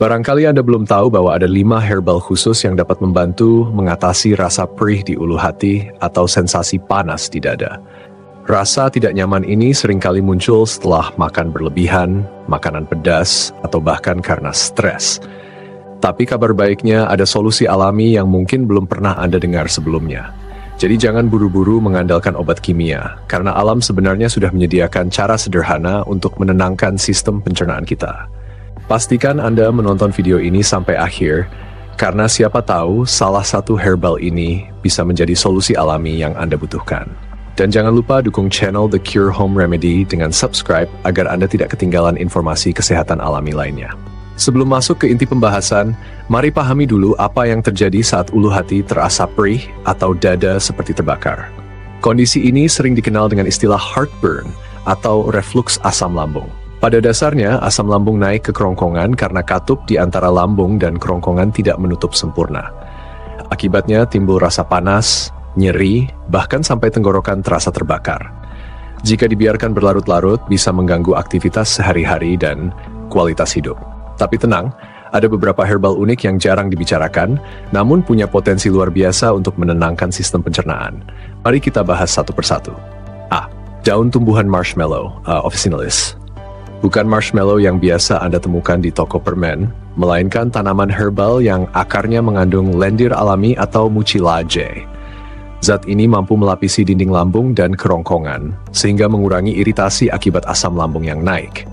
Barangkali Anda belum tahu bahwa ada 5 herbal khusus yang dapat membantu mengatasi rasa perih di ulu hati atau sensasi panas di dada. Rasa tidak nyaman ini seringkali muncul setelah makan berlebihan, makanan pedas, atau bahkan karena stres. Tapi kabar baiknya ada solusi alami yang mungkin belum pernah Anda dengar sebelumnya. Jadi jangan buru-buru mengandalkan obat kimia, karena alam sebenarnya sudah menyediakan cara sederhana untuk menenangkan sistem pencernaan kita. Pastikan Anda menonton video ini sampai akhir, karena siapa tahu salah satu herbal ini bisa menjadi solusi alami yang Anda butuhkan. Dan jangan lupa dukung channel The Cure Home Remedy dengan subscribe agar Anda tidak ketinggalan informasi kesehatan alami lainnya. Sebelum masuk ke inti pembahasan, mari pahami dulu apa yang terjadi saat ulu hati terasa perih atau dada seperti terbakar. Kondisi ini sering dikenal dengan istilah heartburn atau reflux asam lambung. Pada dasarnya, asam lambung naik ke kerongkongan karena katup di antara lambung dan kerongkongan tidak menutup sempurna. Akibatnya timbul rasa panas, nyeri, bahkan sampai tenggorokan terasa terbakar. Jika dibiarkan berlarut-larut, bisa mengganggu aktivitas sehari-hari dan kualitas hidup. Tapi tenang, ada beberapa herbal unik yang jarang dibicarakan, namun punya potensi luar biasa untuk menenangkan sistem pencernaan. Mari kita bahas satu persatu. A. Daun tumbuhan marshmallow, officinalis. Bukan marshmallow yang biasa Anda temukan di toko permen, melainkan tanaman herbal yang akarnya mengandung lendir alami atau mucilage. Zat ini mampu melapisi dinding lambung dan kerongkongan, sehingga mengurangi iritasi akibat asam lambung yang naik.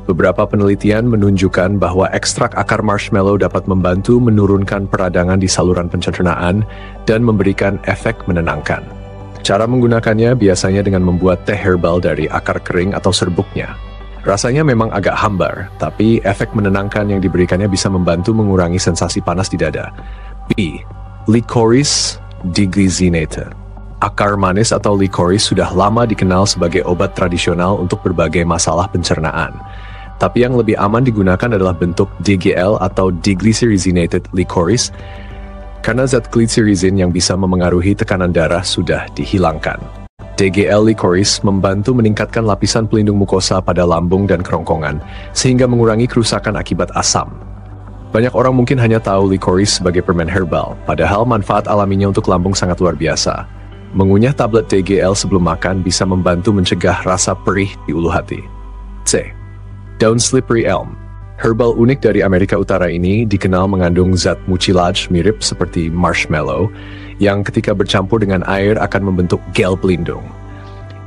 Beberapa penelitian menunjukkan bahwa ekstrak akar marshmallow dapat membantu menurunkan peradangan di saluran pencernaan dan memberikan efek menenangkan. Cara menggunakannya biasanya dengan membuat teh herbal dari akar kering atau serbuknya. Rasanya memang agak hambar, tapi efek menenangkan yang diberikannya bisa membantu mengurangi sensasi panas di dada. B. Licorice diglycinate. Akar manis atau licorice sudah lama dikenal sebagai obat tradisional untuk berbagai masalah pencernaan. Tapi yang lebih aman digunakan adalah bentuk DGL atau diglycyrrhizinated licorice, karena zat glycyrrhizin yang bisa memengaruhi tekanan darah sudah dihilangkan. DGL licorice membantu meningkatkan lapisan pelindung mukosa pada lambung dan kerongkongan, sehingga mengurangi kerusakan akibat asam. Banyak orang mungkin hanya tahu licorice sebagai permen herbal, padahal manfaat alaminya untuk lambung sangat luar biasa. Mengunyah tablet DGL sebelum makan bisa membantu mencegah rasa perih di ulu hati. C. Daun slippery elm. Herbal unik dari Amerika Utara ini dikenal mengandung zat mucilage mirip seperti marshmallow, yang ketika bercampur dengan air akan membentuk gel pelindung.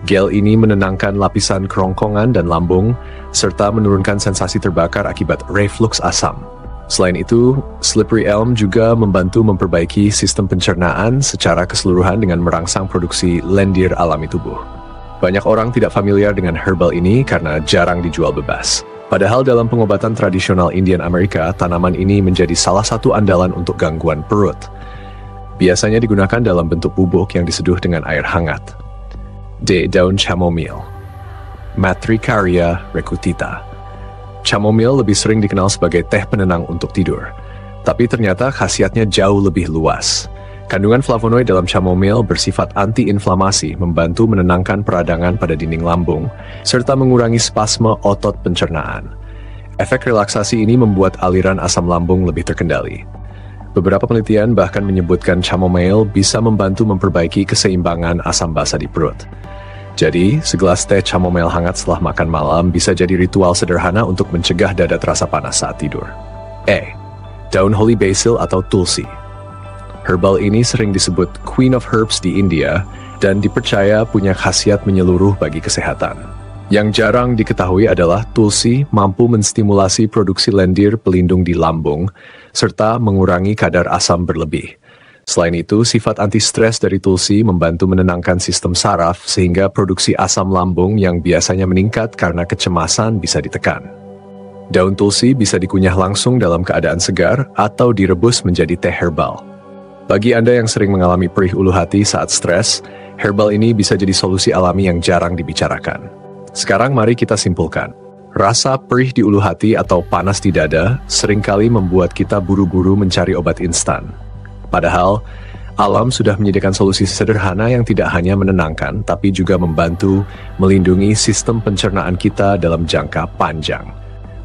Gel ini menenangkan lapisan kerongkongan dan lambung, serta menurunkan sensasi terbakar akibat reflux asam. Selain itu, slippery elm juga membantu memperbaiki sistem pencernaan secara keseluruhan dengan merangsang produksi lendir alami tubuh. Banyak orang tidak familiar dengan herbal ini karena jarang dijual bebas. Padahal dalam pengobatan tradisional Indian Amerika, tanaman ini menjadi salah satu andalan untuk gangguan perut. Biasanya digunakan dalam bentuk bubuk yang diseduh dengan air hangat. D. Daun chamomile. Matricaria recutita. Chamomile lebih sering dikenal sebagai teh penenang untuk tidur, tapi ternyata khasiatnya jauh lebih luas. Kandungan flavonoid dalam chamomile bersifat anti-inflamasi, membantu menenangkan peradangan pada dinding lambung, serta mengurangi spasme otot pencernaan. Efek relaksasi ini membuat aliran asam lambung lebih terkendali. Beberapa penelitian bahkan menyebutkan chamomile bisa membantu memperbaiki keseimbangan asam basa di perut. Jadi, segelas teh chamomile hangat setelah makan malam bisa jadi ritual sederhana untuk mencegah dada terasa panas saat tidur. E. Daun holy basil atau tulsi. Herbal ini sering disebut Queen of Herbs di India dan dipercaya punya khasiat menyeluruh bagi kesehatan. Yang jarang diketahui adalah tulsi mampu menstimulasi produksi lendir pelindung di lambung, serta mengurangi kadar asam berlebih. Selain itu, sifat anti-stres dari tulsi membantu menenangkan sistem saraf sehingga produksi asam lambung yang biasanya meningkat karena kecemasan bisa ditekan. Daun tulsi bisa dikunyah langsung dalam keadaan segar atau direbus menjadi teh herbal. Bagi Anda yang sering mengalami perih ulu hati saat stres, herbal ini bisa jadi solusi alami yang jarang dibicarakan. Sekarang mari kita simpulkan. Rasa perih di ulu hati atau panas di dada seringkali membuat kita buru-buru mencari obat instan. Padahal, alam sudah menyediakan solusi sederhana yang tidak hanya menenangkan, tapi juga membantu melindungi sistem pencernaan kita dalam jangka panjang.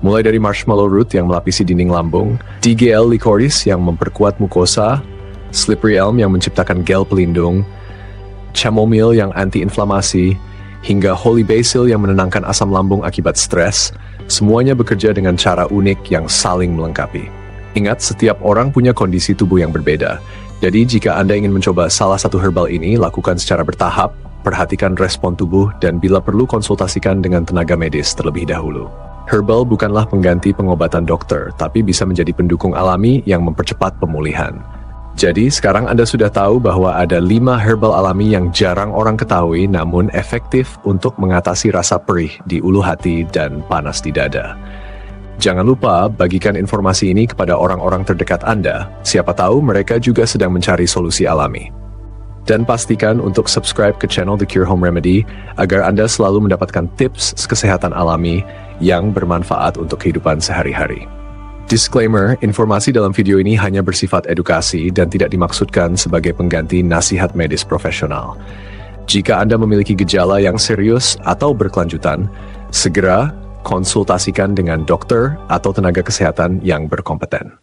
mulai dari marshmallow root yang melapisi dinding lambung, DGL licorice yang memperkuat mukosa, slippery elm yang menciptakan gel pelindung, chamomile yang anti-inflamasi, hingga holy basil yang menenangkan asam lambung akibat stres, semuanya bekerja dengan cara unik yang saling melengkapi. Ingat, setiap orang punya kondisi tubuh yang berbeda. Jadi jika Anda ingin mencoba salah satu herbal ini, lakukan secara bertahap, perhatikan respon tubuh, dan bila perlu konsultasikan dengan tenaga medis terlebih dahulu. Herbal bukanlah pengganti pengobatan dokter, tapi bisa menjadi pendukung alami yang mempercepat pemulihan. Jadi sekarang Anda sudah tahu bahwa ada 5 herbal alami yang jarang orang ketahui namun efektif untuk mengatasi rasa perih di ulu hati dan panas di dada. Jangan lupa bagikan informasi ini kepada orang-orang terdekat Anda, siapa tahu mereka juga sedang mencari solusi alami. Dan pastikan untuk subscribe ke channel The Cure Home Remedy agar Anda selalu mendapatkan tips kesehatan alami yang bermanfaat untuk kehidupan sehari-hari. Disclaimer, informasi dalam video ini hanya bersifat edukasi dan tidak dimaksudkan sebagai pengganti nasihat medis profesional. Jika Anda memiliki gejala yang serius atau berkelanjutan, segera konsultasikan dengan dokter atau tenaga kesehatan yang berkompeten.